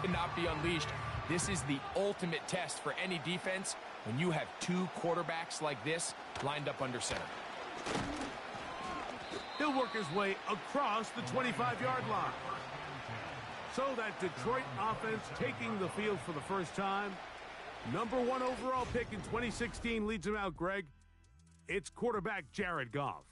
cannot be unleashed. This is the ultimate test for any defense when you have two quarterbacks like this lined up under center. He'll work his way across the 25-yard line. So that Detroit offense taking the field for the first time. Number 1 overall pick in 2016 leads him out, Greg. It's quarterback Jared Goff.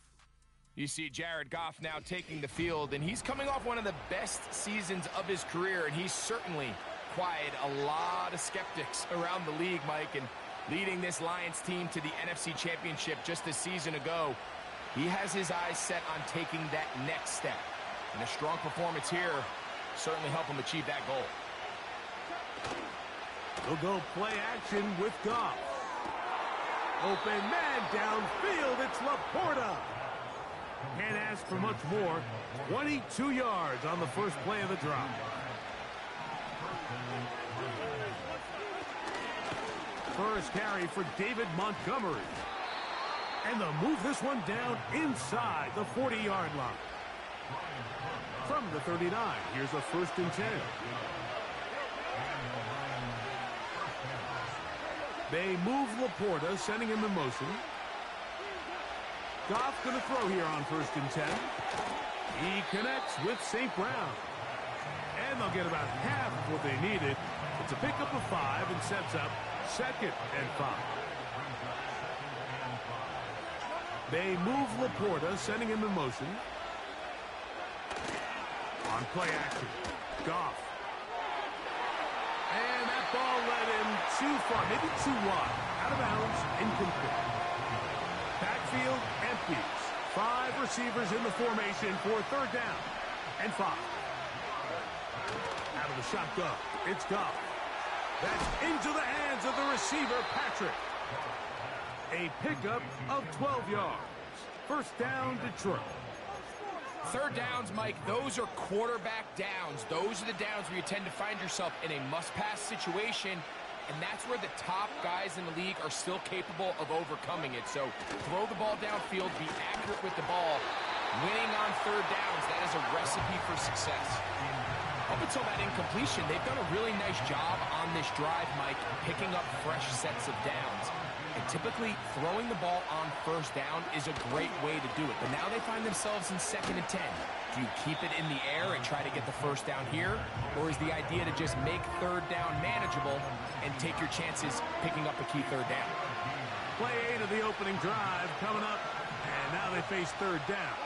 You see Jared Goff now taking the field, and he's coming off one of the best seasons of his career, and he's certainly quieted a lot of skeptics around the league, Mike, and leading this Lions team to the NFC Championship just a season ago. He has his eyes set on taking that next step, and a strong performance here certainly help him achieve that goal. They'll go play action with Goff. Open man downfield, it's Laporta. Can't ask for much more. 22 yards on the first play of the drive. First carry for David Montgomery. And they'll move this one down inside the 40-yard line. From the 39, here's a 1st and 10. They move Laporta, sending him in motion. Goff going to throw here on 1st and 10. He connects with St. Brown. And they'll get about half of what they needed. It's a pickup of 5 and sets up 2nd and 5. They move Laporta, sending him in motion. On play action, Goff. And that ball led him too far, maybe too wide. Out of bounds, incomplete. Backfield empties. 5 receivers in the formation for 3rd down and 5. Out of the shotgun, it's Goff. That's into the hands of the receiver, Patrick. A pickup of 12 yards. 1st down, Detroit. 3rd downs, Mike, those are quarterback downs. Those are the downs where you tend to find yourself in a must-pass situation, and that's where the top guys in the league are still capable of overcoming it. So throw the ball downfield, be accurate with the ball. Winning on 3rd downs, that is a recipe for success. Up until that incompletion, they've done a really nice job on this drive, Mike, picking up fresh sets of downs. And typically, throwing the ball on 1st down is a great way to do it. But now they find themselves in 2nd and 10. Do you keep it in the air and try to get the 1st down here? Or is the idea to just make 3rd down manageable and take your chances picking up a key 3rd down? Play 8 of the opening drive coming up. And now they face 3rd down.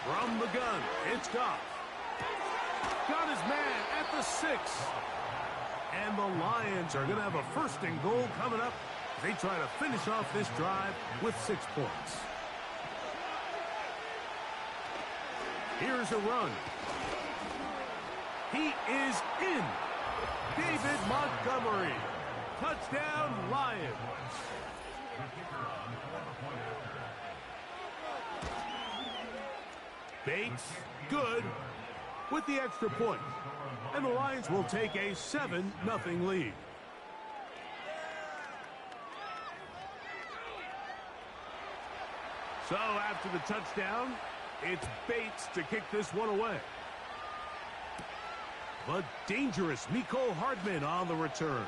From the gun, it's Goff. Got his man at the 6. And the Lions are going to have a 1st and goal coming up. They try to finish off this drive with 6 points. Here's a run. He is in. David Montgomery. Touchdown, Lions. Bates, good, with the extra point. And the Lions will take a 7-0 lead. So after the touchdown, it's Bates to kick this one away. But dangerous Mecole Hardman on the return.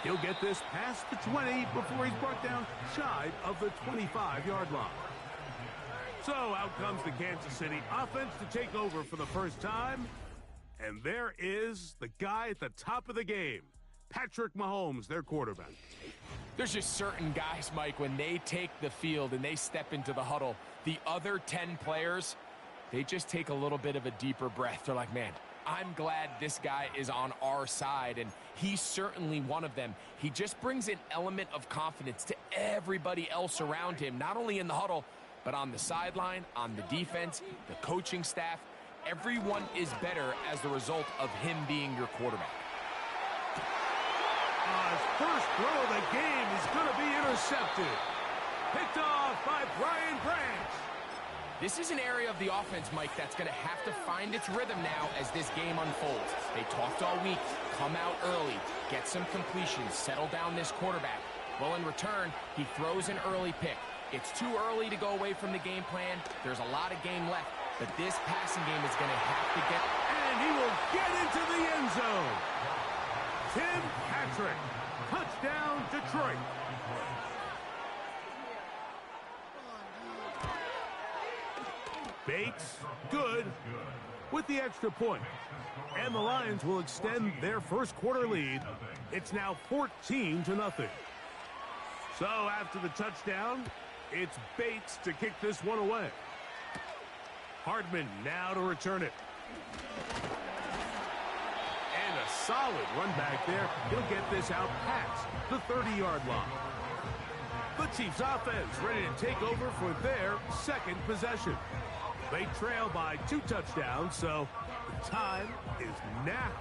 He'll get this past the 20 before he's brought down shy of the 25-yard line. So out comes the Kansas City offense to take over for the first time. And there is the guy at the top of the game, Patrick Mahomes, their quarterback. There's just certain guys, Mike, when they take the field and they step into the huddle, the other 10 players, they just take a little bit of a deeper breath. They're like, man, I'm glad this guy is on our side, and he's certainly one of them. He just brings an element of confidence to everybody else around him, not only in the huddle, but on the sideline, on the defense, the coaching staff. Everyone is better as the result of him being your quarterback. His first throw of the game is going to be intercepted. Picked off by Brian Branch. This is an area of the offense, Mike, that's going to have to find its rhythm now as this game unfolds. They talked all week, come out early, get some completions, settle down this quarterback. Well, in return, he throws an early pick. It's too early to go away from the game plan. There's a lot of game left. but this passing game is going to have to get... And he will get into the end zone. Tim Patrick. Touchdown, Detroit. Bates, good, with the extra point. And the Lions will extend their first quarter lead. It's now 14-0. So after the touchdown, it's Bates to kick this one away. Hardman now to return it. And a solid run back there. He'll get this out past the 30-yard line. The Chiefs offense ready to take over for their second possession. They trail by 2 touchdowns, so the time is now.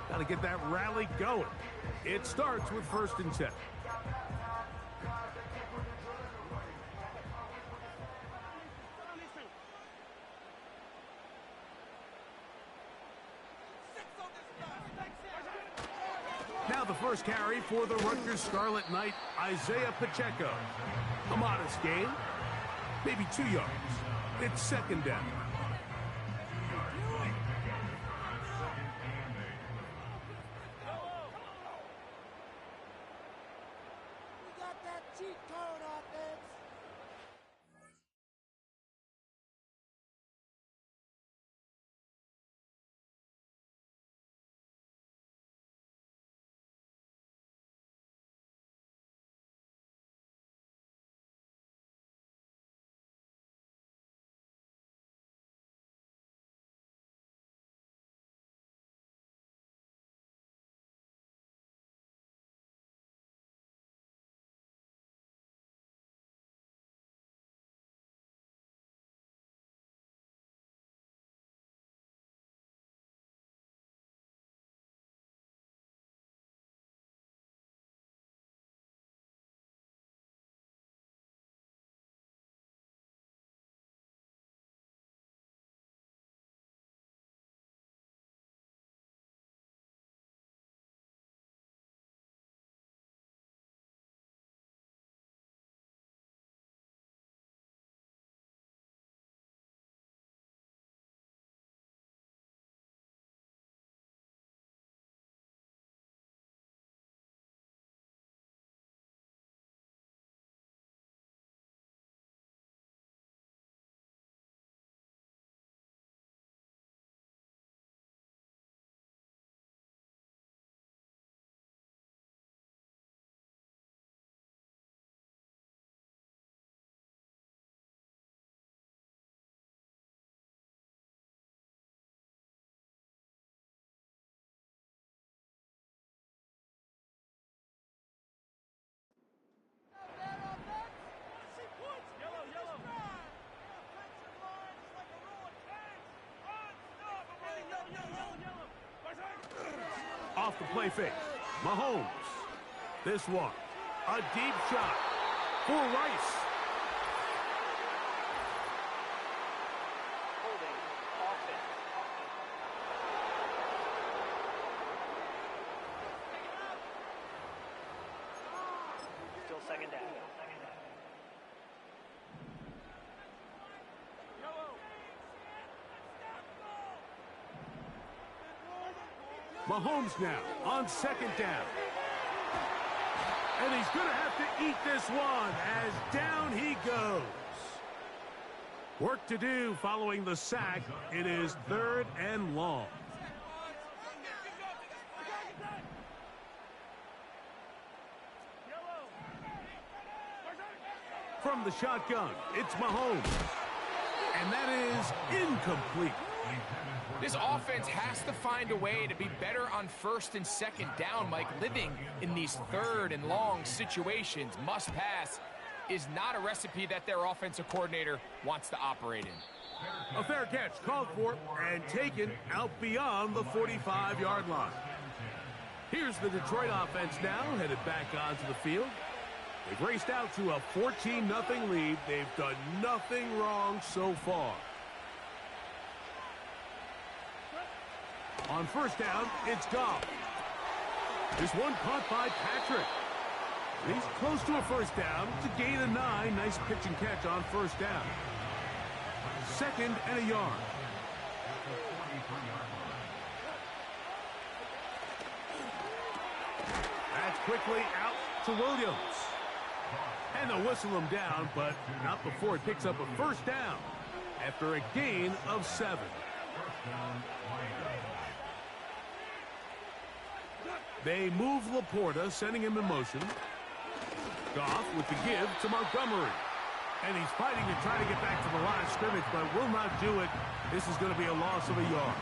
Got to get that rally going. It starts with 1st and 10. Now the first carry for the Rutgers Scarlet Knight, Isaiah Pacheco. A modest gain, maybe 2 yards. It's 2nd down. We got that cheat code offense. Off the play fake, Mahomes. This one, a deep shot for Rice. Holding offense. Still 2nd down. Mahomes now on 2nd down. And he's going to have to eat this one as down he goes. Work to do following the sack. It is 3rd and long. From the shotgun, it's Mahomes. And that is incomplete. This offense has to find a way to be better on 1st and 2nd down, Mike. Living in these 3rd and long situations, must pass, is not a recipe that their offensive coordinator wants to operate in. A fair catch called for and taken out beyond the 45-yard line. Here's the Detroit offense now, headed back onto the field. They've raced out to a 14-0 lead. They've done nothing wrong so far. On 1st down, it's Goff. This one caught by Patrick. He's close to a 1st down. It's a gain of 9. Nice pitch and catch on 1st down. second and a yard. That's quickly out to Williams. And they'll whistle him down, but not before it picks up a first down after a gain of 7. They move Laporta, sending him in motion. Goff with the give to Montgomery. And he's fighting to try to get back to the line of scrimmage, but will not do it. This is going to be a loss of a yard.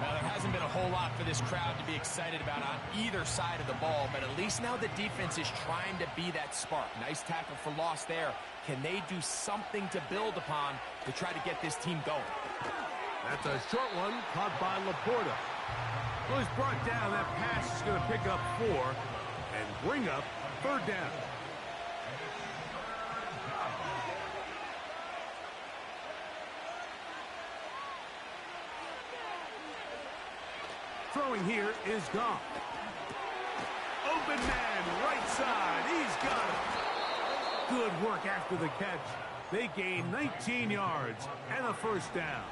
Well, there hasn't been a whole lot for this crowd to be excited about on either side of the ball, but at least now the defense is trying to be that spark. Nice tackle for loss there. Can they do something to build upon to try to get this team going? That's a short one caught by Laporta. Well, he's brought down. That pass is going to pick up 4 and bring up third down. Throwing here is Goff. Open man, right side. He's got it. Good work after the catch. They gain 19 yards and a first down.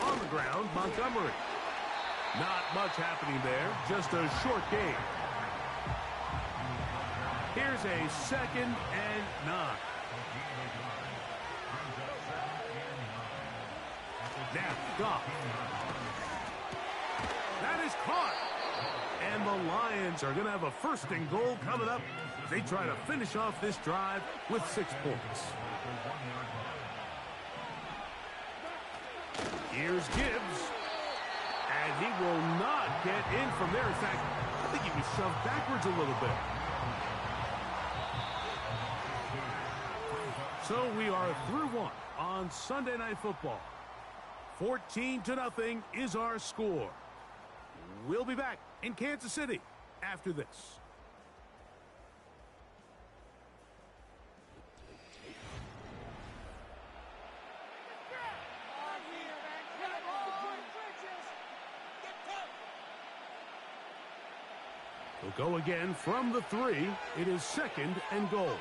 On the ground, Montgomery. Not much happening there, just a short gain. Here's a second and 9. Now, Goff. That is caught. And the Lions are going to have a first and goal coming up as they try to finish off this drive with 6 points. Here's Gibbs. And he will not get in from there. In fact, I think he was shoved backwards a little bit. So we are through 1 on Sunday Night Football. 14-0 is our score. We'll be back in Kansas City after this. We'll go again from the 3. It is second and goal.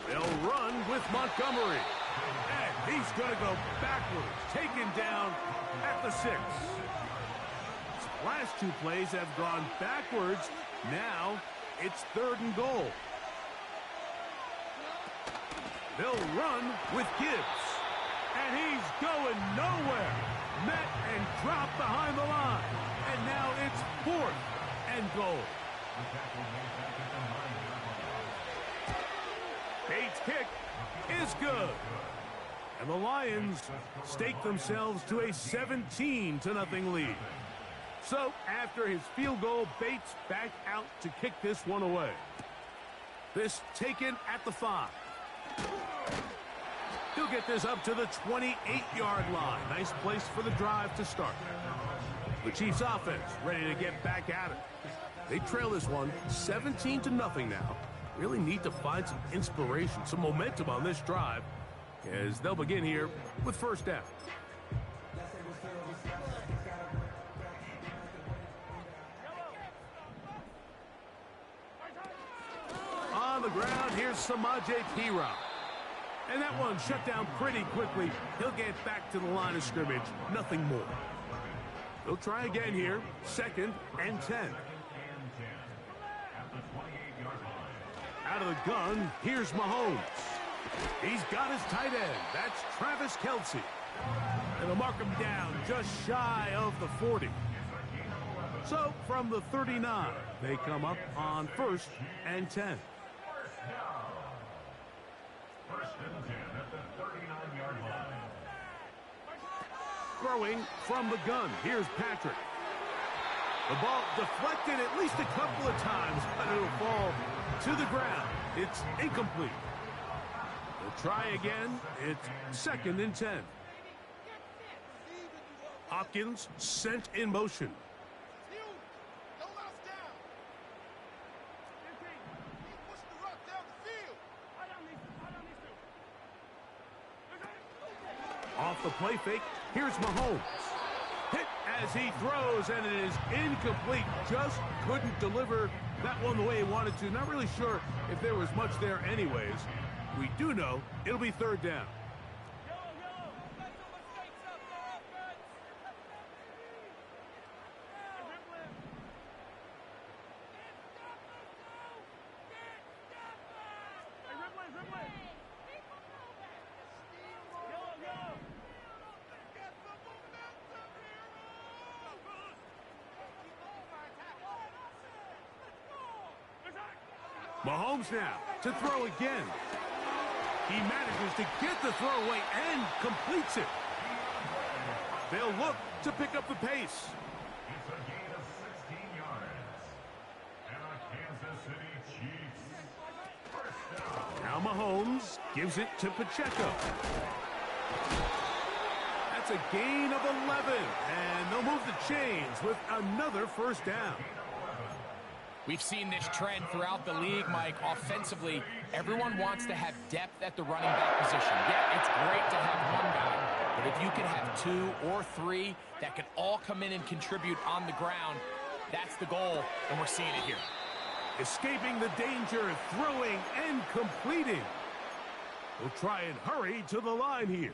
They'll run with Montgomery. And he's going to go backwards, taken down at the 6. His last 2 plays have gone backwards. Now it's third and goal. They'll run with Gibbs. And he's going nowhere. Met and dropped behind the line. And now it's 4th and goal. Bates' kick is good. And the Lions stake themselves to a 17-0 lead. So, after his field goal, Bates back out to kick this one away. This taken at the 5. He'll get this up to the 28-yard line. Nice place for the drive to start. The Chiefs offense ready to get back at it. They trail this one 17-0 now. Really need to find some inspiration, some momentum on this drive, as they'll begin here with first down. On the ground, here's Samaje Perine. And that one shut down pretty quickly. He'll get back to the line of scrimmage. Nothing more. They'll try again here. Second and 10. Out of the gun, here's Mahomes. He's got his tight end. That's Travis Kelce. And they'll mark him down just shy of the 40. So, from the 39, they come up on first and 10. Throwing from the gun. Here's Patrick. The ball deflected at least a couple of times, but it'll fall to the ground. It's incomplete. They'll try again. It's second and 10. Hopkins sent in motion. Off the play fake, here's Mahomes. Hit as he throws, and it is incomplete. Just couldn't deliver that one the way he wanted to. Not really sure if there was much there anyways. We do know it'll be third down. Mahomes now to throw again. He manages to get the throw away and completes it. They'll look to pick up the pace. It's a gain of 16 yards. And a Kansas City Chiefs first down. Now Mahomes gives it to Pacheco. That's a gain of 11. And they'll move the chains with another first down. We've seen this trend throughout the league, Mike. Offensively, everyone wants to have depth at the running back position. Yeah, it's great to have one guy, but if you can have two or three that can all come in and contribute on the ground, that's the goal, and we're seeing it here. Escaping the danger, throwing and completing. We'll try and hurry to the line here.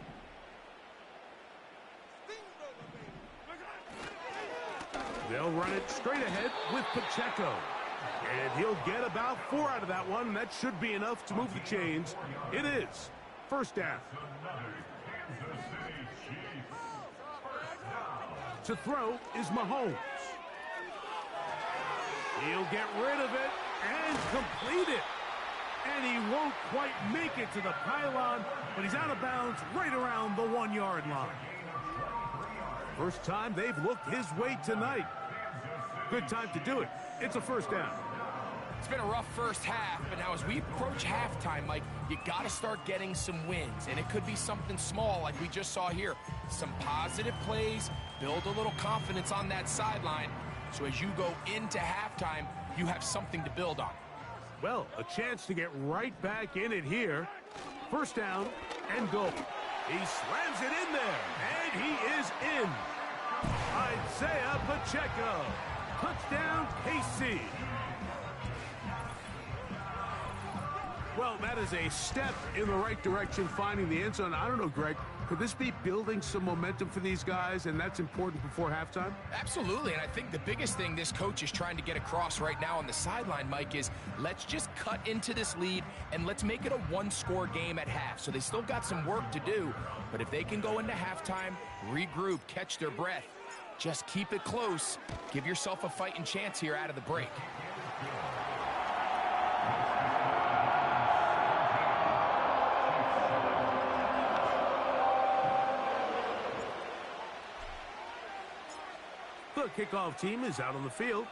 They'll run it straight ahead with Pacheco. And he'll get about 4 out of that one. That should be enough to move the chains. It is first down. To throw is Mahomes. He'll get rid of it and complete it. And he won't quite make it to the pylon, but he's out of bounds right around the 1-yard line. First time they've looked his way tonight. Good time to do it. It's a first down. It's been a rough first half, but now as we approach halftime, Mike, you got to start getting some wins, and it could be something small like we just saw here. Some positive plays, build a little confidence on that sideline, so as you go into halftime, you have something to build on. Well, a chance to get right back in it here. First down and goal. He slams it in there, and he is in. Isaiah Pacheco. Touchdown, KC. Well, that is a step in the right direction, finding the end zone. I don't know, Greg, could this be building some momentum for these guys, and that's important before halftime? Absolutely, and I think the biggest thing this coach is trying to get across right now on the sideline, Mike, is let's just cut into this lead, and let's make it a one-score game at half. So they still got some work to do, but if they can go into halftime, regroup, catch their breath, just keep it close, give yourself a fighting chance here out of the break. The kickoff team is out on the field,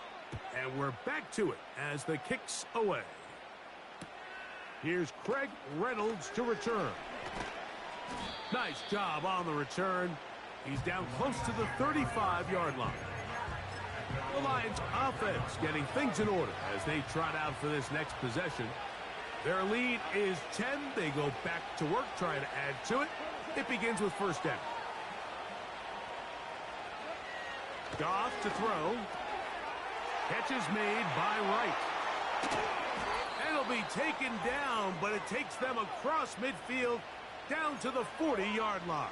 and we're back to it as the kick's away. Here's Craig Reynolds to return. Nice job on the return. He's down close to the 35-yard line. The Lions offense getting things in order as they trot out for this next possession. Their lead is 10. They go back to work, trying to add to it. It begins with first down. Goff to throw. Catch is made by Wright. And it'll be taken down, but it takes them across midfield down to the 40-yard line.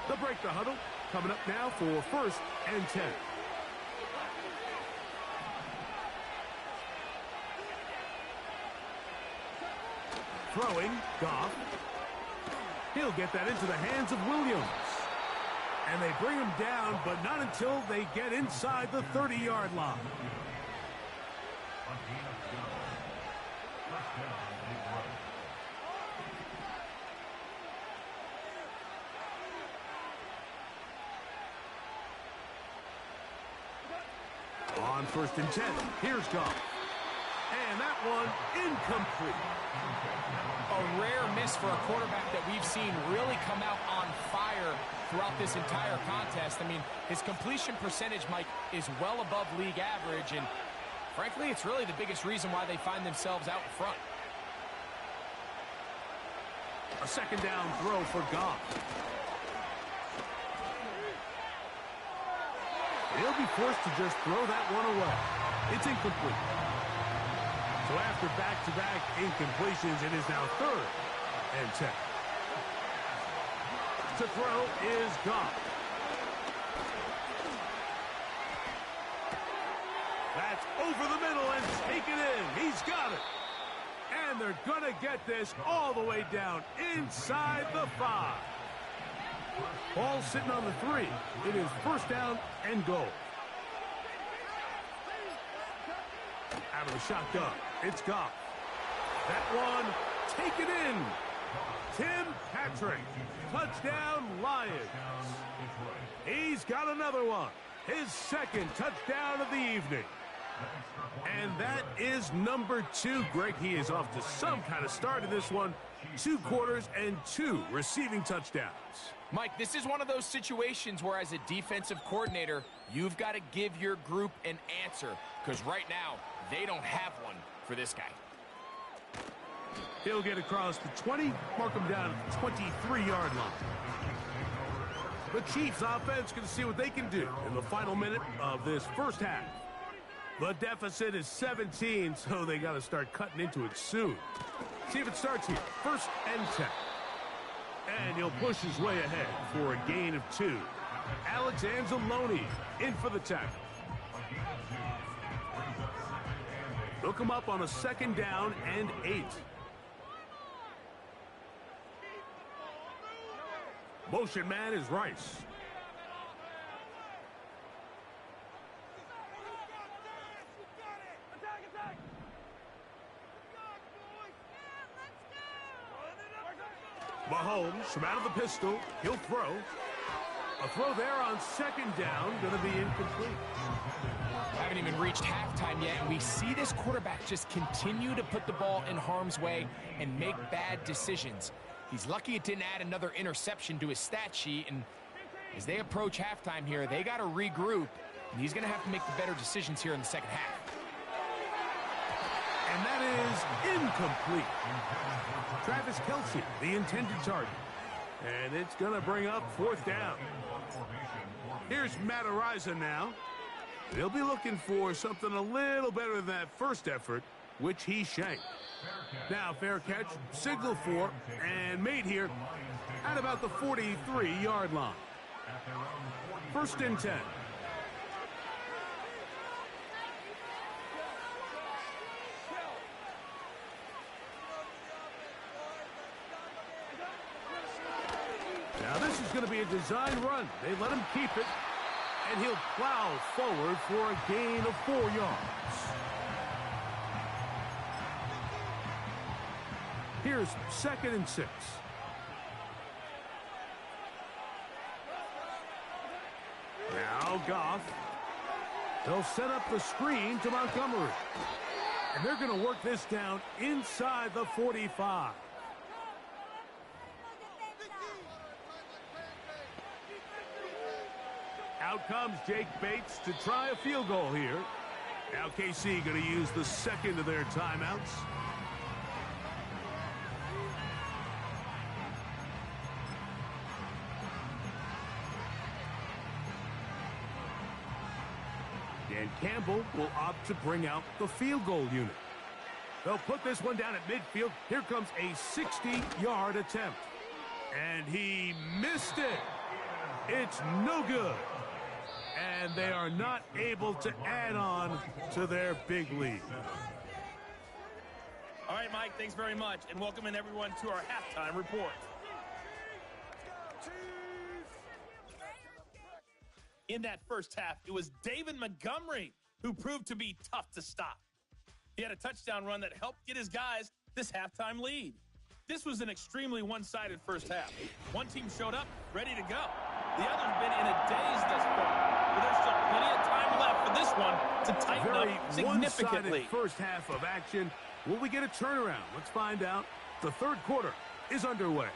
They'll break the huddle. Coming up now for first and 10. Throwing, Goff. He'll get that into the hands of Williams. And they bring him down, but not until they get inside the 30-yard line. On first and 10, here's Goff. And that one incomplete. A rare miss for a quarterback that we've seen really come out on fire throughout this entire contest. I mean, his completion percentage, Mike, is well above league average, and frankly, it's really the biggest reason why they find themselves out in front. A second down throw for Goff. He'll be forced to just throw that one away. It's incomplete. So after back-to-back incompletions, it is now 3rd and 10. To throw is gone. That's over the middle and taken in. He's got it. And they're going to get this all the way down inside the 5. Ball sitting on the 3. It is 1st down and goal. Out of the shotgun. It's Goff. That one taken in. Tim Patrick. Touchdown, Lions. He's got another one. His 2nd touchdown of the evening. And that is number 2. Greg, he is off to some kind of start in this one. 2 quarters and 2 receiving touchdowns. Mike, this is one of those situations where as a defensive coordinator, you've got to give your group an answer, because right now, they don't have one for this guy. He'll get across the 20, mark him down at the 23-yard line. The Chiefs offense can see what they can do in the final minute of this first half. The deficit is 17, so they got to start cutting into it soon. See if it starts here. 1st and 10. And he'll push his way ahead for a gain of 2. Alex Anzalone in for the tackle. Look him up on a 2nd down and 8. Motion man is Rice. Mahomes from out of the pistol. He'll throw. A throw there on 2nd down. Going to be incomplete. Haven't even reached halftime yet, and we see this quarterback just continue to put the ball in harm's way and make bad decisions. He's lucky it didn't add another interception to his stat sheet, and as they approach halftime here, they got to regroup, and he's going to have to make the better decisions here in the 2nd half. And that is incomplete. Travis Kelce, the intended target. And it's going to bring up 4th down. Here's Matt Ariza now. They'll be looking for something a little better than that first effort, which he shanked. Now, fair catch, signal for, and made here at about the 43-yard line. 1st and 10. Now, this is going to be a design run. They let him keep it, and he'll plow forward for a gain of 4 yards. Here's 2nd and 6. Now Goff. They'll set up the screen to Montgomery. And they're going to work this down inside the 45. Out comes Jake Bates to try a field goal here. Now KC going to use the 2nd of their timeouts. Dan Campbell will opt to bring out the field goal unit. They'll put this one down at midfield. Here comes a 60-yard attempt. And he missed it. It's no good. And they are not able to add on to their big lead. All right, Mike, thanks very much. And welcome in everyone to our halftime report. In that first half, it was David Montgomery who proved to be tough to stop. He had a touchdown run that helped get his guys this halftime lead. This was an extremely one-sided first half. One team showed up, ready to go. The other's been in a daze thus far, but there's still plenty of time left for this one to tighten up significantly. One-sided first half of action. Will we get a turnaround? Let's find out. The 3rd quarter is underway.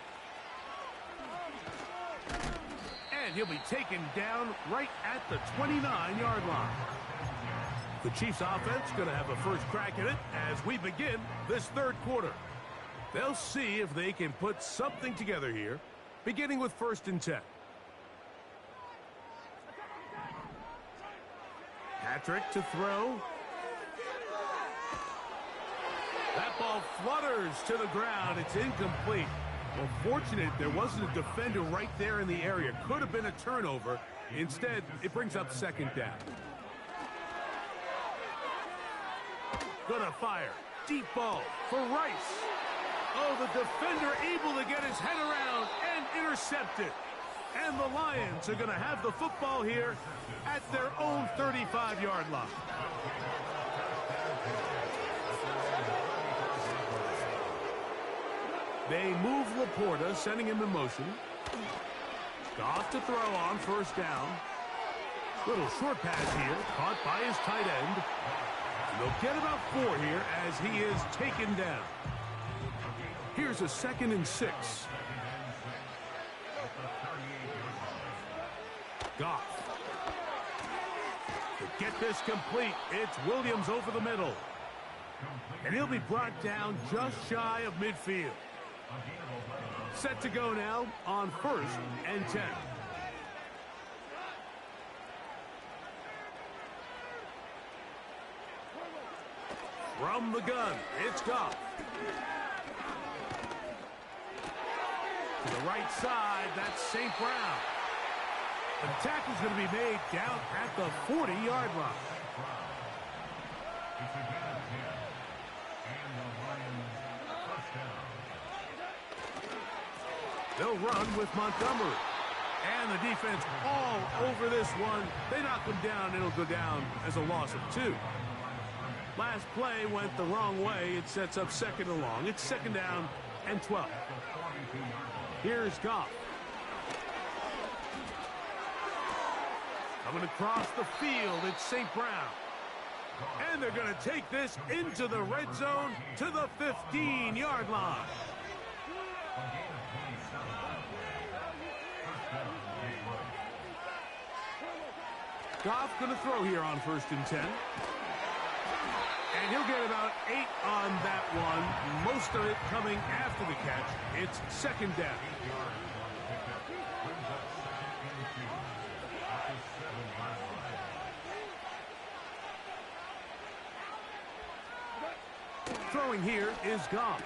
And he'll be taken down right at the 29-yard line. The Chiefs offense going to have a first crack at it as we begin this 3rd quarter. They'll see if they can put something together here, beginning with 1st and 10. Patrick to throw. That ball flutters to the ground. It's incomplete. Well, fortunate there wasn't a defender right there in the area. Could have been a turnover. Instead, it brings up second down. Gonna fire. Deep ball for Rice. Oh, the defender able to get his head around and intercept it. And the Lions are going to have the football here at their own 35-yard line. They move Laporta, sending him in motion. Goff to throw on first down. Little short pass here, caught by his tight end. They'll get about 4 here as he is taken down. Here's a 2nd and 6. Goff. To get this complete, it's Williams over the middle. And he'll be brought down just shy of midfield. Set to go now on 1st and 10. From the gun, it's Goff. To the right side, that's St. Brown. The tackle's going to be made down at the 40-yard line. They'll run with Montgomery. And the defense all over this one. They knock him down. It'll go down as a loss of 2. Last play went the wrong way. It sets up 2nd and long. It's 2nd down and 12. Here's Goff. Coming across the field, it's St. Brown. And they're going to take this into the red zone to the 15-yard line. Goff going to throw here on 1st and 10. And he'll get about 8 on that one. Most of it coming after the catch. It's 2nd down. Throwing here is Goff.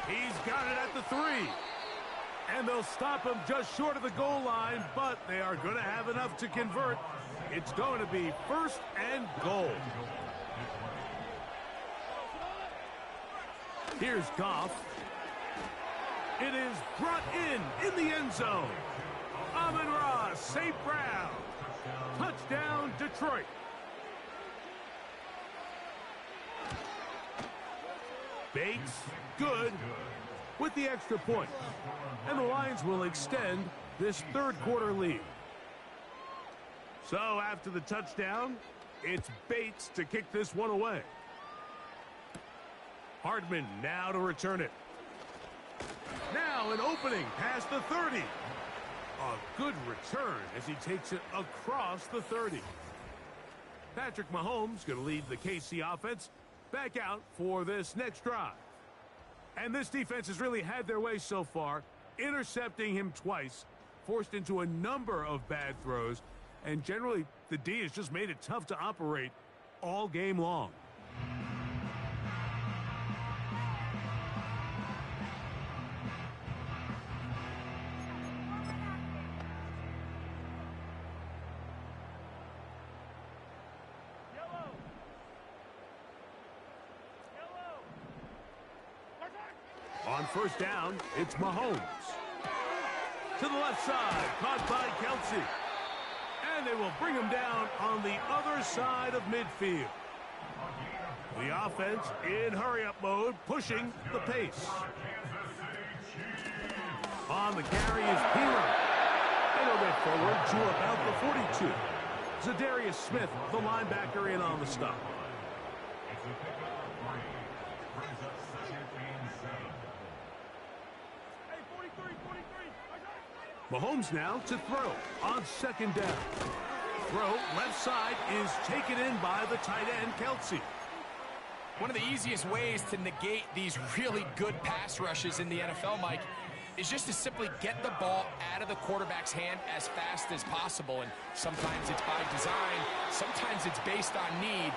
He's got it at the 3. And they'll stop him just short of the goal line, but they are going to have enough to convert. It's going to be 1st and goal. Here's Goff. It is brought in the end zone. Amon-Ra St. Brown. Touchdown, Detroit. Bates, good, with the extra point. And the Lions will extend this 3rd quarter lead. So after the touchdown, it's Bates to kick this one away. Hardman now to return it. Now an opening past the 30. A good return as he takes it across the 30. Patrick Mahomes going to lead the KC offense back out for this next drive. And this defense has really had their way so far, intercepting him twice, forced into a number of bad throws, and generally the D has just made it tough to operate all game long. On 1st down, it's Mahomes. To the left side, caught by Kelsey. And they will bring him down on the other side of midfield. The offense in hurry-up mode, pushing the pace. On the carry is Peeler. And he'll get forward to about the 42. Zadarius Smith, the linebacker, in on the stop. Mahomes now to throw on 2nd down. Throw left side is taken in by the tight end, Kelsey. One of the easiest ways to negate these really good pass rushes in the NFL, Mike, is just to simply get the ball out of the quarterback's hand as fast as possible. And sometimes it's by design, sometimes it's based on need.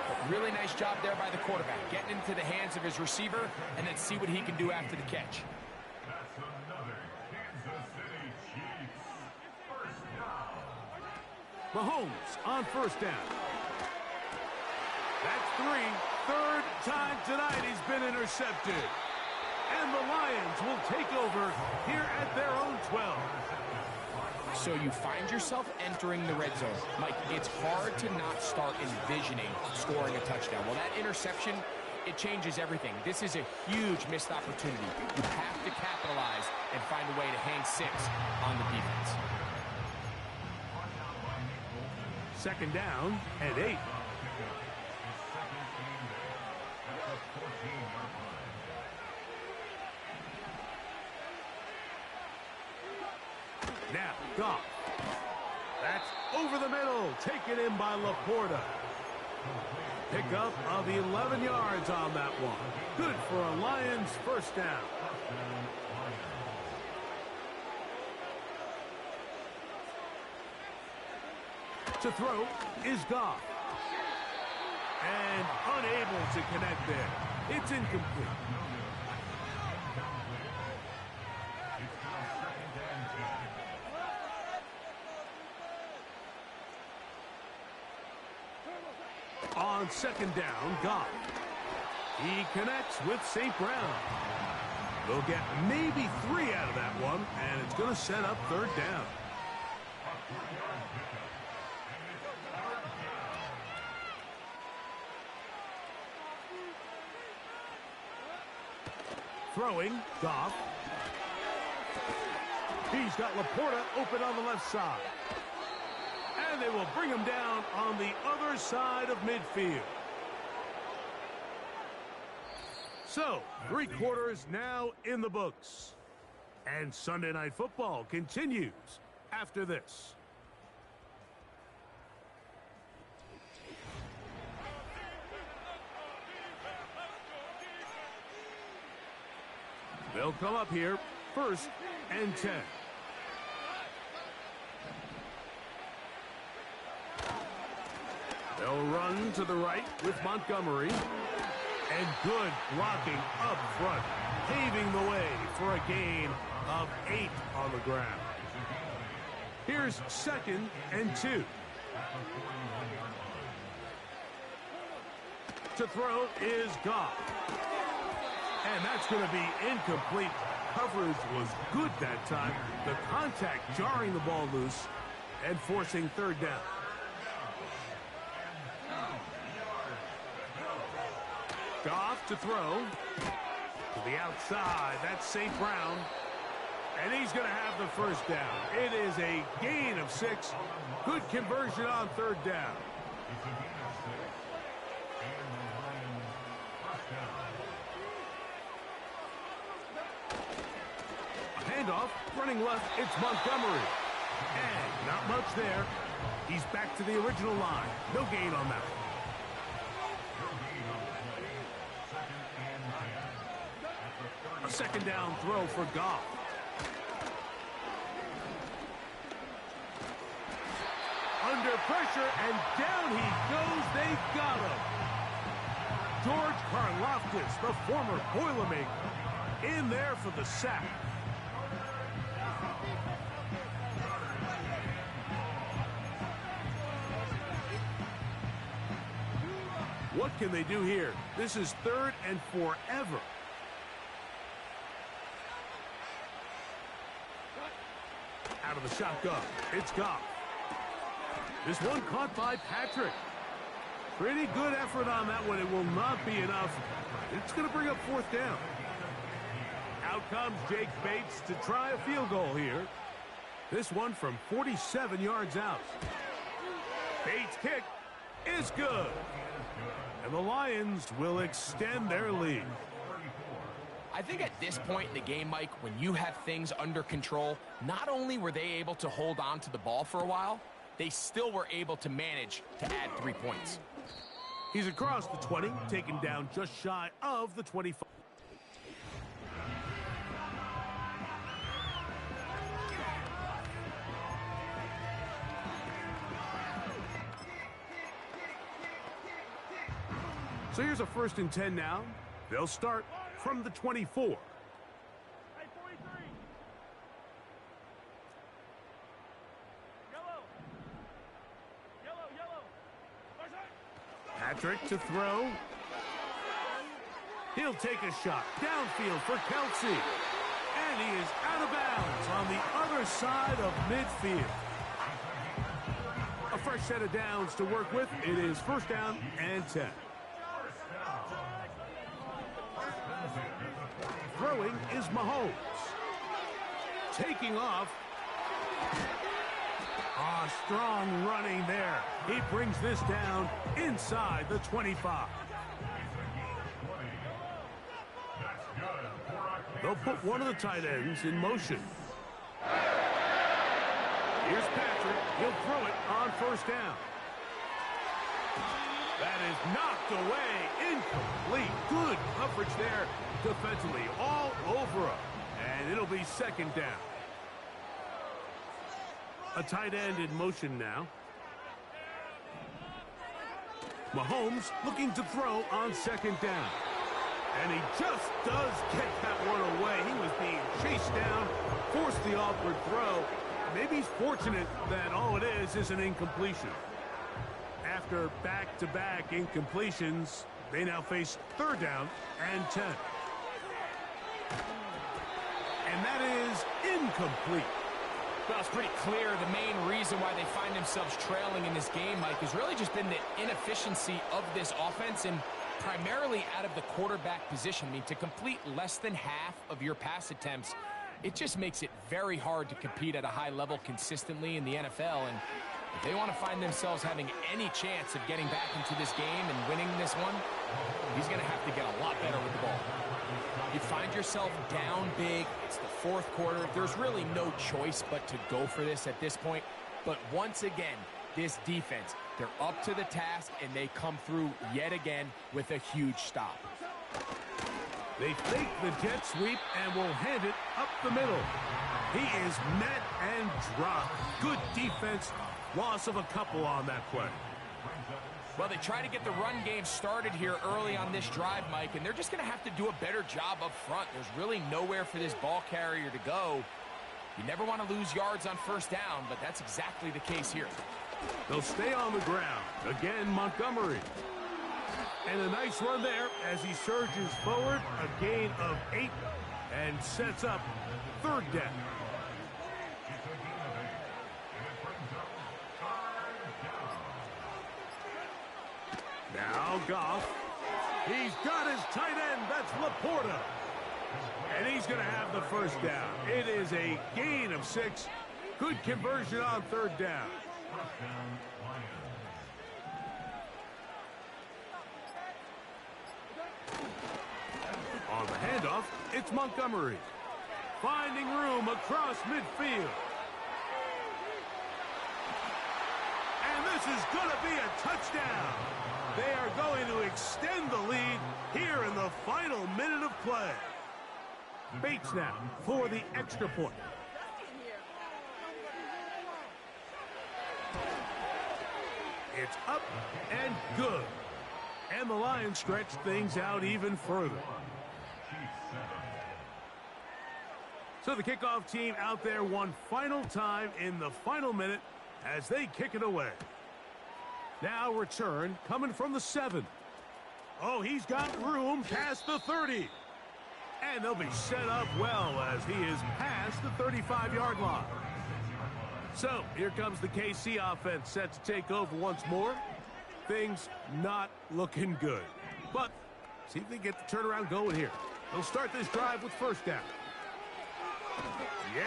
But really nice job there by the quarterback, getting into the hands of his receiver and then see what he can do after the catch. That's another Kansas City Chiefs first down. Mahomes on first down. That's 3. Third time tonight he's been intercepted. And the Lions will take over here at their own 12. So you find yourself entering the red zone. Mike, it's hard to not start envisioning scoring a touchdown. Well, that interception, it changes everything. This is a huge missed opportunity. You have to capitalize and find a way to hang 6 on the defense. Second down and 8. Now, Goff. That's over the middle. Taken in by Laporta. Pickup of 11 yards on that one. Good for a Lions first down. To throw is Goff. And unable to connect there. It's incomplete. On second down, Goff. He connects with St. Brown. They'll get maybe 3 out of that one, and it's going to set up third down. Throwing, Goff. He's got Laporta open on the left side. And they will bring him down on the other side of midfield. So, 3 quarters now in the books. And Sunday Night Football continues after this. They'll come up here, 1st and 10. They'll run to the right with Montgomery. And good blocking up front, paving the way for a gain of 8 on the ground. Here's 2nd and 2. To throw is Goff. And that's going to be incomplete. Coverage was good that time. The contact jarring the ball loose and forcing third down. Goff to throw. To the outside. That's St. Brown. And he's going to have the first down. It is a gain of 6. Good conversion on third down. Handoff, running left, it's Montgomery. And not much there. He's back to the original line. No gain on that. A second down throw for Goff. Under pressure, and down he goes. They've got him. George Karlaftis, the former Boilermaker, in there for the sack. What can they do here? This is 3rd and forever. Out of the shotgun, it's Goff. This one caught by Patrick. Pretty good effort on that one. It will not be enough. It's going to bring up 4th down. Out comes Jake Bates to try a field goal here. This one from 47 yards out. Bates' kick is good. And the Lions will extend their lead. I think at this point in the game, Mike, when you have things under control, not only were they able to hold on to the ball for a while, they still were able to manage to add 3 points. He's across the 20, taken down just shy of the 25. So here's a 1st and 10 now. They'll start from the 24. Patrick to throw. He'll take a shot downfield for Kelsey. And he is out of bounds on the other side of midfield. A fresh set of downs to work with. It is 1st down and 10. Throwing is Mahomes. Taking off. Strong running there. He brings this down inside the 25. They'll put one of the tight ends in motion. Here's Patrick. He'll throw it on 1st down. That is knocked away. Incomplete. Good coverage there defensively. All over him. And it'll be 2nd down. A tight end in motion now. Mahomes looking to throw on 2nd down. And he just does get that one away. He was being chased down, forced the awkward throw. Maybe he's fortunate that all it is an incompletion. After back-to-back incompletions, they now face 3rd down and 10. And that is incomplete. Well, it's pretty clear the main reason why they find themselves trailing in this game, Mike, has really just been the inefficiency of this offense and primarily out of the quarterback position. I mean, to complete less than half of your pass attempts, it just makes it very hard to compete at a high level consistently in the NFL. And if they want to find themselves having any chance of getting back into this game and winning this one, he's going to have to get a lot better with the ball. You find yourself down big. It's the 4th quarter. There's really no choice but to go for this at this point. But once again, this defense, they're up to the task, and they come through yet again with a huge stop. They fake the jet sweep and will hand it up the middle. He is met and dropped. Good defense. Loss of a couple on that play. Well, they try to get the run game started here early on this drive, Mike, and they're just going to have to do a better job up front. There's really nowhere for this ball carrier to go. You never want to lose yards on 1st down, but that's exactly the case here. They'll stay on the ground. Again, Montgomery. And a nice run there as he surges forward. A gain of 8 and sets up 3rd down. Now Goff. He's got his tight end. That's Laporta. And he's going to have the 1st down. It is a gain of 6. Good conversion on 3rd down. On the handoff, it's Montgomery. Finding room across midfield. And this is going to be a touchdown. They are going to extend the lead here in the final minute of play. Bates now for the extra point. It's up and good. And the Lions stretch things out even further. So the kickoff team out there one final time in the final minute as they kick it away. Now return coming from the 7. Oh, he's got room past the 30. And they'll be set up well as he is past the 35-yard line. So here comes the KC offense set to take over once more. Things not looking good. But see if they get the turnaround going here. They'll start this drive with 1st down. Yeah.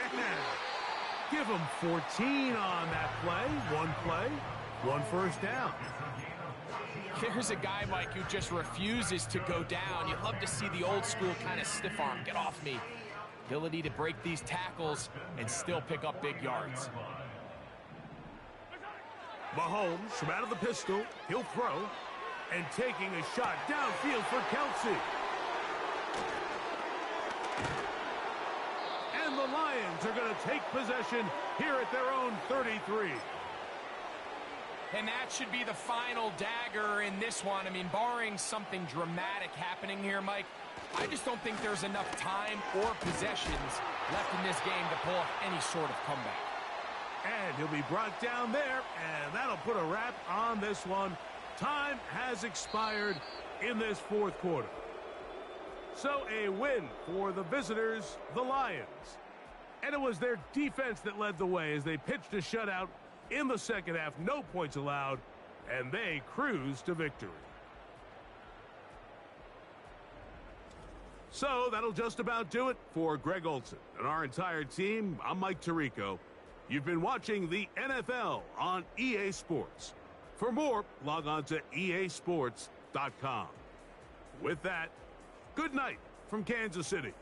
Give them 14 on that play. One 1st down. Here's a guy, Mike, who just refuses to go down. You love to see the old school kind of stiff arm. Get off me. Ability to break these tackles and still pick up big yards. Mahomes from out of the pistol. He'll throw. And taking a shot downfield for Kelsey. And the Lions are going to take possession here at their own 33. And that should be the final dagger in this one. I mean, barring something dramatic happening here, Mike, I just don't think there's enough time or possessions left in this game to pull off any sort of comeback. And he'll be brought down there, and that'll put a wrap on this one. Time has expired in this fourth quarter. So a win for the visitors, the Lions. And it was their defense that led the way as they pitched a shutout in the second half. No points allowed, and they cruised to victory. So that'll just about do it for Greg Olson and our entire team. I'm Mike Tirico. You've been watching the NFL on EA Sports. For more, log on to easports.com. With that, good night from Kansas City.